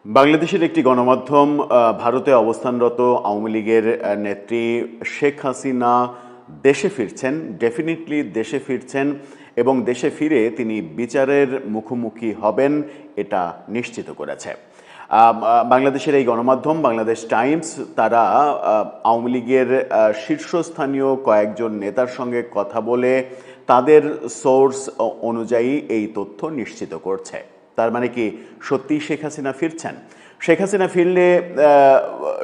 বাংলাদেশের একটি গণমাধ্যম ভারতে অবস্থানরত আওয়ামী লীগের নেত্রী শেখ হাসিনা দেশে ফিরছেন, ডেফিনিটলি দেশে ফিরছেন এবং দেশে ফিরে তিনি বিচারের মুখোমুখি হবেন এটা নিশ্চিত করেছে। বাংলাদেশের এই গণমাধ্যম বাংলাদেশ টাইমস তারা আওয়ামী লীগের শীর্ষস্থানীয় কয়েকজন নেতার সঙ্গে কথা বলে তাদের সোর্স অনুযায়ী এই তথ্য নিশ্চিত করছে। তার মানে কি সত্যিই শেখ হাসিনা ফিরছেন? শেখ হাসিনা ফিরলে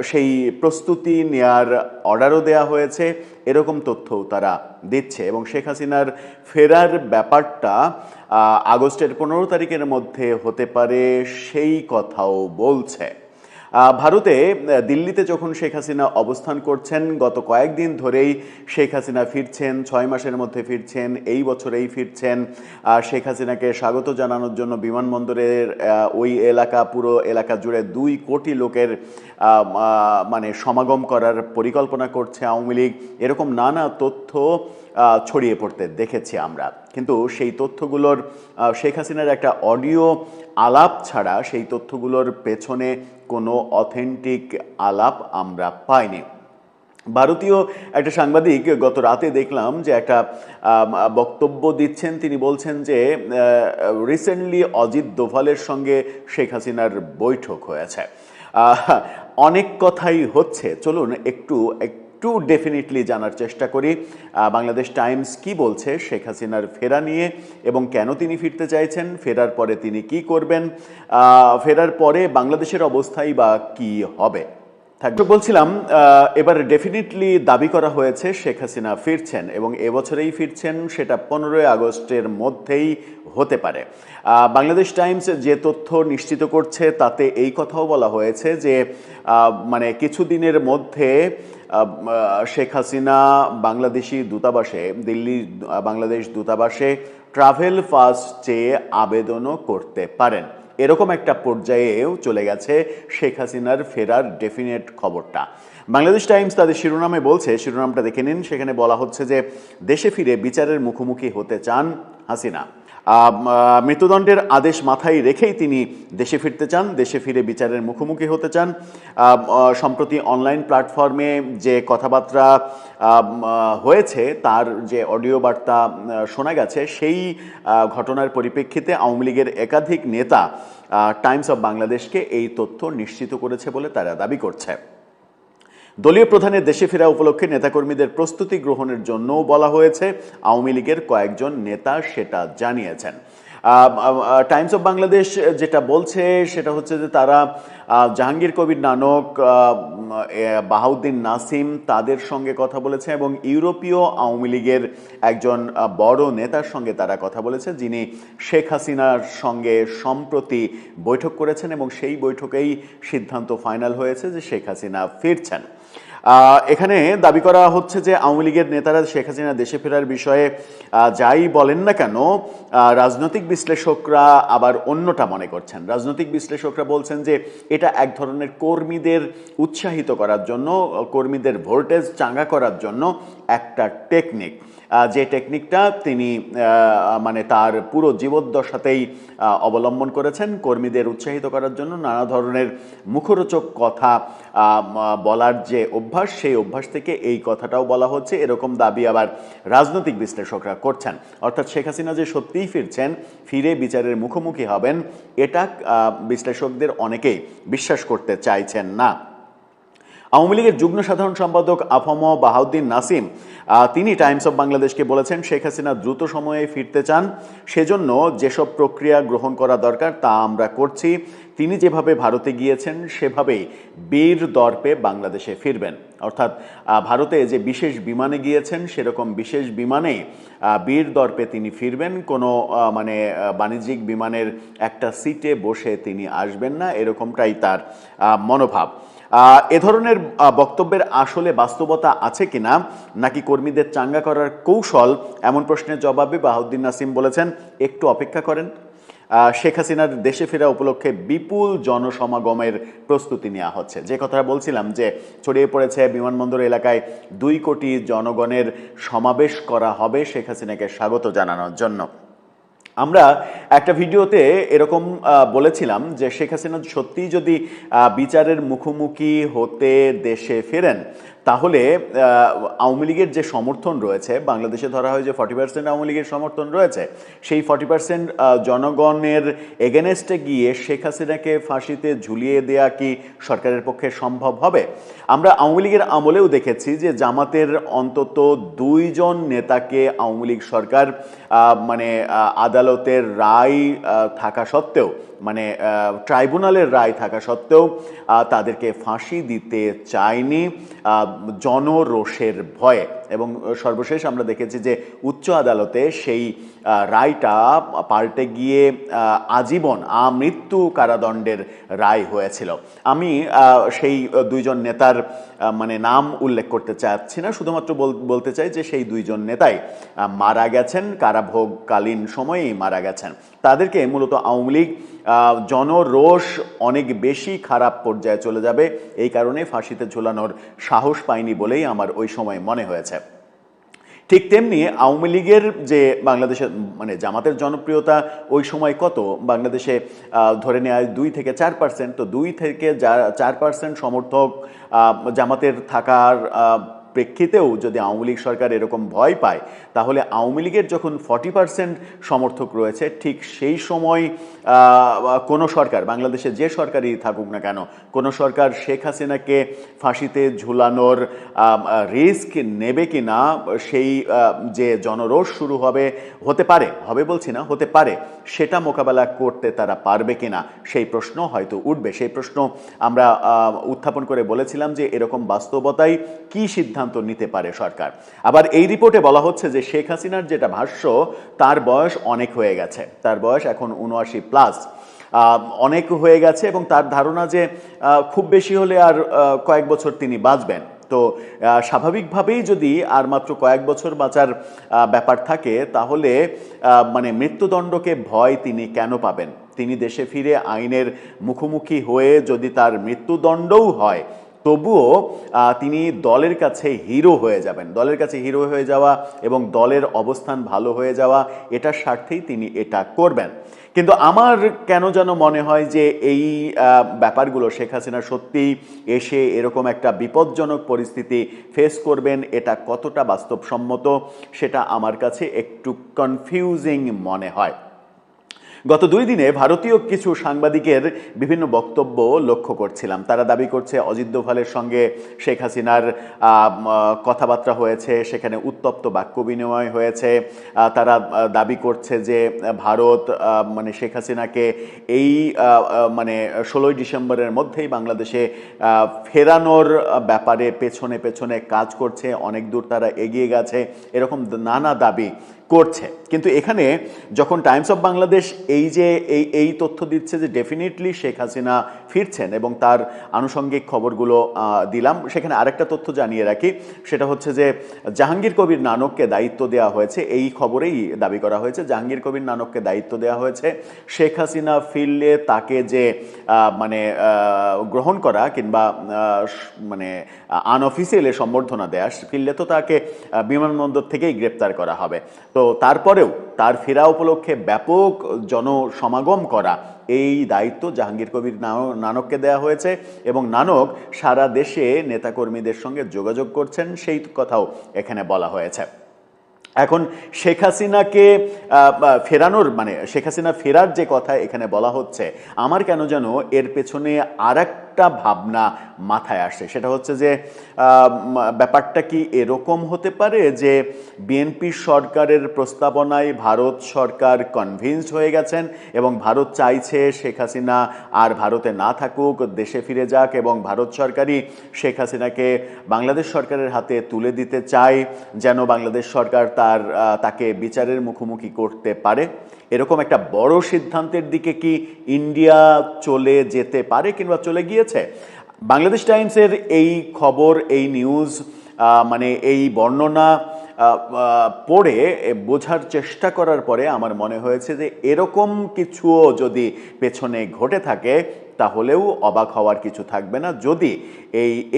সেই প্রস্তুতি নেয়ার অর্ডারও দেয়া হয়েছে, এরকম তথ্যও তারা দিচ্ছে এবং শেখ হাসিনার ফেরার ব্যাপারটা আগস্টের 15 তারিখের মধ্যে হতে পারে সেই কথাও বলছে। ভারতে দিল্লিতে যখন শেখ হাসিনা অবস্থান করছেন, গত কয়েকদিন ধরেই শেখ হাসিনা ফিরছেন, 6 মাসের মধ্যে ফিরছেন, এই বছরেই ফিরছেন। শেখ হাসিনাকে স্বাগত জানানোর জন্য বিমানবন্দরের ওই এলাকা, পুরো এলাকা জুড়ে 2 কোটি লোকের মানে সমাগম করার পরিকল্পনা করছে আওয়ামী লীগ। এরকম নানা তথ্য ছড়িয়ে পড়তে দেখেছি আমরা, কিন্তু সেই তথ্যগুলোর শেখ হাসিনার একটা অডিও আলাপ ছাড়া সেই তথ্যগুলোর পেছনে কোনো অথেন্টিক আলাপ আমরা পাইনি। ভারতীয় একটা সাংবাদিক গত রাতে দেখলাম যে একটা বক্তব্য দিচ্ছেন, তিনি বলছেন যে রিসেন্টলি অজিত দোভালের সঙ্গে শেখ হাসিনার বৈঠক হয়েছে। অনেক কথাই হচ্ছে, চলুন একটু ডেফিনিটলি জানার চেষ্টা করি বাংলাদেশ টাইমস কি বলছে শেখ হাসিনার ফেরা নিয়ে এবং কেন তিনি ফিরতে চাইছেন, ফেরার পরে তিনি কি করবেন, ফেরার পরে বাংলাদেশের অবস্থাই বা কি হবে। বলছিলাম এবার ডেফিনিটলি দাবি করা হয়েছে শেখ হাসিনা ফিরছেন এবং এবছরেই ফিরছেন, সেটা 15 আগস্টের মধ্যেই হতে পারে। বাংলাদেশ টাইমস যে তথ্য নিশ্চিত করছে তাতে এই কথাও বলা হয়েছে যে মানে কিছুদিনের মধ্যে শেখ হাসিনা বাংলাদেশি দূতাবাসে, দিল্লি বাংলাদেশ দূতাবাসে ট্রাভেল পাস চেয়ে আবেদনও করতে পারেন। এরকম একটা পর্যায়েও চলে গেছে শেখ হাসিনার ফেরার ডেফিনেট খবরটা। বাংলাদেশ টাইমস তাদের শিরোনামে বলছে, শিরোনামটা দেখে নিন, সেখানে বলা হচ্ছে যে দেশে ফিরে বিচারের মুখোমুখি হতে চান হাসিনা। মৃত্যুদণ্ডের আদেশ মাথায় রেখেই তিনি দেশে ফিরতে চান, দেশে ফিরে বিচারের মুখোমুখি হতে চান। সম্প্রতি অনলাইন প্ল্যাটফর্মে যে কথাবার্তা হয়েছে, তার যে অডিও বার্তা শোনা গেছে, সেই ঘটনার পরিপ্রেক্ষিতে আওয়ামী লীগের একাধিক নেতা টাইমস অফ বাংলাদেশকে এই তথ্য নিশ্চিত করেছে বলে তারা দাবি করছে। দলীয় প্রধানের দেশে ফেরা উপলক্ষে নেতাকর্মীদের প্রস্তুতি গ্রহণের জন্যও বলা হয়েছে, আওয়ামী লীগের কয়েকজন নেতা সেটা জানিয়েছেন। টাইমস অফ বাংলাদেশ যেটা বলছে সেটা হচ্ছে যে তারা জাহাঙ্গীর কবির নানক, বাহাউদ্দিন নাসিম তাদের সঙ্গে কথা বলেছে এবং ইউরোপীয় আওয়ামী লীগের একজন বড় নেতার সঙ্গে তারা কথা বলেছে, যিনি শেখ হাসিনার সঙ্গে সম্প্রতি বৈঠক করেছেন এবং সেই বৈঠকেই সিদ্ধান্ত ফাইনাল হয়েছে যে শেখ হাসিনা ফিরছেন। এখানে দাবি করা হচ্ছে যে আওয়ামী লীগের নেতারা শেখ হাসিনা দেশে ফেরার বিষয়ে যাই বলেন না কেন, রাজনৈতিক বিশ্লেষকরা আবার অন্যটা মনে করছেন। রাজনৈতিক বিশ্লেষকরা বলছেন যে এটা এক ধরনের কর্মীদের উৎসাহিত করার জন্য, কর্মীদের ভোল্টেজ চাঙ্গা করার জন্য একটা টেকনিক, যে টেকনিকটা তিনি মানে তার পুরো জীবদ্দশাতেই অবলম্বন করেছেন। কর্মীদের উৎসাহিত করার জন্য নানা ধরনের মুখরোচক কথা বলার যে অভ্যাস, সেই অভ্যাস থেকে এই কথাটাও বলা হচ্ছে, এরকম দাবি আবার রাজনৈতিক বিশ্লেষকরা করছেন। অর্থাৎ শেখ হাসিনা যে সত্যিই ফিরছেন, ফিরে বিচারের মুখোমুখি হবেন, এটা বিশ্লেষকদের অনেকেই বিশ্বাস করতে চাইছেন না। আওয়ামী লীগের যুগ্ম সাধারণ সম্পাদক আফম বাহাউদ্দিন নাসিম তিনি টাইমস অফ বাংলাদেশকে বলেছেন, শেখ হাসিনা দ্রুত সময়ে ফিরতে চান, সেজন্য যেসব প্রক্রিয়া গ্রহণ করা দরকার তা আমরা করছি। তিনি যেভাবে ভারতে গিয়েছেন সেভাবেই বীর দর্পে বাংলাদেশে ফিরবেন। অর্থাৎ ভারতে যে বিশেষ বিমানে গিয়েছেন, সেরকম বিশেষ বিমানে বীর দর্পে তিনি ফিরবেন। কোনো মানে বাণিজ্যিক বিমানের একটা সিটে বসে তিনি আসবেন না, এরকমটাই তার মনোভাব। এ ধরনের বক্তব্যের আসলে বাস্তবতা আছে কিনা, নাকি কর্মীদের চাঙ্গা করার কৌশল, এমন প্রশ্নের জবাবে বাহাউদ্দিন নাসিম বলেছেন, একটু অপেক্ষা করেন। শেখ হাসিনার দেশে ফেরা উপলক্ষে বিপুল জনসমাগমের প্রস্তুতি নেওয়া হচ্ছে। যে কথাটা বলছিলাম যে ছড়িয়ে পড়েছে, বিমানবন্দর এলাকায় 2 কোটি জনগণের সমাবেশ করা হবে শেখ হাসিনাকে স্বাগত জানানোর জন্য। আমরা একটা ভিডিওতে এরকম বলেছিলাম যে শেখ হাসিনা সত্যিই যদি বিচারের মুখোমুখি হতে দেশে ফেরেন, তাহলে আওয়ামী লীগের যে সমর্থন রয়েছে, বাংলাদেশে ধরা হয় যে 40% আওয়ামী লীগের সমর্থন রয়েছে, সেই 40% জনগণের এগেনেস্টে গিয়ে শেখ হাসিনাকে ফাঁসিতে ঝুলিয়ে দেয়া কি সরকারের পক্ষে সম্ভব হবে? আমরা আওয়ামী লীগের আমলেও দেখেছি যে জামাতের অন্তত 2 জন নেতাকে আওয়ামী লীগ সরকার মানে আদালতের রায় থাকা সত্ত্বেও, মানে ট্রাইব্যুনালের রায় থাকা সত্ত্বেও তাদেরকে ফাঁসি দিতে চায়নি জনরোষের ভয়ে। এবং সর্বশেষ আমরা দেখেছি যে উচ্চ আদালতে সেই রায়টা পাল্টে গিয়ে আজীবন আমৃত্যু কারাদণ্ডের রায় হয়েছিল। আমি সেই 2 জন নেতার মানে নাম উল্লেখ করতে চাচ্ছি না, শুধুমাত্র বলতে চাই যে সেই 2 জন নেতাই মারা গেছেন, কারাভোগকালীন সময়েই মারা গেছেন। তাদেরকে মূলত আওয়ামী লীগ জনরোষ অনেক বেশি খারাপ পর্যায়ে চলে যাবে এই কারণে ফাঁসিতে ঝোলানোর সাহস পায়নি বলেই আমার ওই সময় মনে হয়েছে। ঠিক তেমনি আওয়ামী লীগের যে বাংলাদেশের মানে জামাতের জনপ্রিয়তা ওই সময় কত, বাংলাদেশে ধরে নেওয়া 2 থেকে 4%, তো 2 থেকে 4% সমর্থক জামাতের থাকার প্রেক্ষিতেও যদি আওয়ামী লীগ সরকার এরকম ভয় পায়, তাহলে আওয়ামী লীগের যখন 40% সমর্থক রয়েছে, ঠিক সেই সময় কোনো সরকার, বাংলাদেশে যে সরকারই থাকুক না কেন, কোনো সরকার শেখ হাসিনাকে ফাঁসিতে ঝুলানোর রিস্ক নেবে কি না, সেই যে জনরোষ শুরু হতে পারে, হবে বলছি না, হতে পারে, সেটা মোকাবেলা করতে তারা পারবে কিনা সেই প্রশ্ন হয়তো উঠবে। সেই প্রশ্ন আমরা উত্থাপন করে বলেছিলাম যে এরকম বাস্তবতায় কি সিদ্ধান্ত নিতে পারে সরকার। আবার এই রিপোর্টে বলা হচ্ছে যে শেখ হাসিনার যেটা ভাষ্য, তার বয়স অনেক হয়ে গেছে, তার বয়স এখন 79+, অনেক হয়ে গেছে এবং তার ধারণা যে খুব বেশি হলে আর কয়েক বছর তিনি বাঁচবেন। তো স্বাভাবিকভাবেই যদি আর মাত্র কয়েক বছর বাঁচার ব্যাপার থাকে, তাহলে মানে মৃত্যুদণ্ডকে ভয় তিনি কেন পাবেন? তিনি দেশে ফিরে আইনের মুখোমুখি হয়ে যদি তার মৃত্যুদণ্ডও হয়, তবুও তিনি দলের কাছে হিরো হয়ে যাবেন। দলের কাছে হিরো হয়ে যাওয়া এবং দলের অবস্থান ভালো হয়ে যাওয়া, এটার স্বার্থেই তিনি এটা করবেন। কিন্তু আমার কেন যেন মনে হয় যে এই ব্যাপারগুলো শেখ হাসিনা সত্যিই এসে এরকম একটা বিপজ্জনক পরিস্থিতি ফেস করবেন, এটা কতটা বাস্তবসম্মত সেটা আমার কাছে একটু কনফিউজিং মনে হয়। গত 2 দিনে ভারতীয় কিছু সাংবাদিকের বিভিন্ন বক্তব্য লক্ষ্য করছিলাম। তারা দাবি করছে অজিত দোভালের সঙ্গে শেখ হাসিনার কথাবার্তা হয়েছে, সেখানে উত্তপ্ত বাক্য বিনিময় হয়েছে। তারা দাবি করছে যে ভারত মানে শেখ হাসিনাকে এই মানে 16ই ডিসেম্বরের মধ্যেই বাংলাদেশে ফেরানোর ব্যাপারে পেছনে পেছনে কাজ করছে, অনেক দূর তারা এগিয়ে গেছে, এরকম নানা দাবি করছে। কিন্তু এখানে যখন টাইমস অফ বাংলাদেশ এই তথ্য দিচ্ছে যে ডেফিনেটলি শেখ হাসিনা ফিরছেন এবং তার আনুষঙ্গিক খবরগুলো দিলাম, সেখানে আরেকটা তথ্য জানিয়ে রাখি, সেটা হচ্ছে যে জাহাঙ্গীর কবির নানককে দায়িত্ব দেওয়া হয়েছে। এই খবরেই দাবি করা হয়েছে জাহাঙ্গীর কবির নানককে দায়িত্ব দেওয়া হয়েছে শেখ হাসিনা ফিরলে তাকে যে মানে গ্রহণ করা কিংবা মানে আনঅফিসিয়ালি সম্বর্ধনা দেয়া, ফিরলে তো তাকে বিমানবন্দর থেকেই গ্রেপ্তার করা হবে। তো তারপরেও তার ফেরা উপলক্ষে ব্যাপক জনসমাগম করা, এই দায়িত্ব জাহাঙ্গীর কবির নানককে দেওয়া হয়েছে এবং নানক সারা দেশে নেতাকর্মীদের সঙ্গে যোগাযোগ করছেন, সেই কথাও এখানে বলা হয়েছে। এখন শেখ হাসিনাকে ফেরানোর মানে শেখ হাসিনা ফেরার যে কথা এখানে বলা হচ্ছে, আমার কেন যেন এর পেছনে আরেকটা ভাবনা মাথায় আসে। সেটা হচ্ছে যে ব্যাপারটা কি এরকম হতে পারে যে বিএনপি সরকারের প্রস্তাবনায় ভারত সরকার কনভিন্সড হয়ে গেছেন এবং ভারত চাইছে শেখ হাসিনা আর ভারতে না থাকুক, দেশে ফিরে যাক, এবং ভারত সরকারই শেখ হাসিনাকে বাংলাদেশ সরকারের হাতে তুলে দিতে চায় যেন বাংলাদেশ সরকার তাকে বিচারের মুখোমুখি করতে পারে। এরকম একটা বড় সিদ্ধান্তের দিকে কি ইন্ডিয়া চলে যেতে পারে কিংবা চলে গিয়েছে? বাংলাদেশ টাইমসের এই খবর, এই নিউজ মানে এই বর্ণনা পড়ে বোঝার চেষ্টা করার পরে আমার মনে হয়েছে যে এরকম কিছুও যদি পেছনে ঘটে থাকে তাহলেও অবাক হওয়ার কিছু থাকবে না, যদি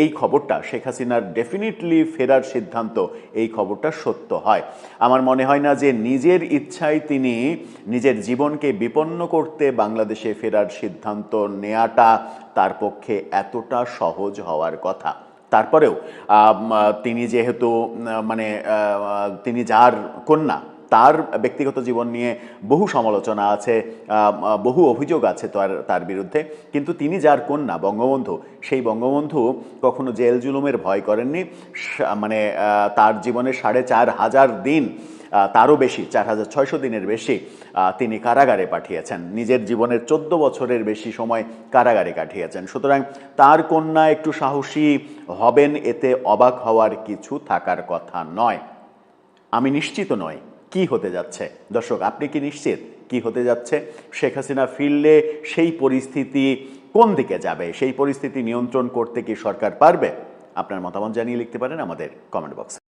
এই খবরটা শেখ হাসিনার ডেফিনিটলি ফেরার সিদ্ধান্ত এই খবরটা সত্য হয়। আমার মনে হয় না যে নিজের ইচ্ছায় তিনি নিজের জীবনকে বিপন্ন করতে বাংলাদেশে ফেরার সিদ্ধান্ত নেওয়াটা তার পক্ষে এতটা সহজ হওয়ার কথা। তারপরেও তিনি যেহেতু মানে তিনি যার কন্যা, তার ব্যক্তিগত জীবন নিয়ে বহু সমালোচনা আছে, বহু অভিযোগ আছে তার বিরুদ্ধে, কিন্তু তিনি যার কন্যা বঙ্গবন্ধু, সেই বঙ্গবন্ধু কখনো জেল জুলুমের ভয় করেননি। মানে তার জীবনে 4,500 দিন, তারও বেশি, 4,600 দিনের বেশি তিনি কারাগারে পাঠিয়েছেন, নিজের জীবনের 14 বছরের বেশি সময় কারাগারে কাটিয়েছেন। সুতরাং তার কন্যা একটু সাহসী হবেন, এতে অবাক হওয়ার কিছু থাকার কথা নয়। আমি নিশ্চিত নই কি হতে যাচ্ছে। দর্শক, আপনি কি নিশ্চিত কি হতে যাচ্ছে? শেখ হাসিনা ফিরলে সেই পরিস্থিতি কোন দিকে যাবে? সেই পরিস্থিতি নিয়ন্ত্রণ করতে কি সরকার পারবে? আপনার মতামত জানিয়ে লিখতে পারেন আমাদের কমেন্ট বক্সে।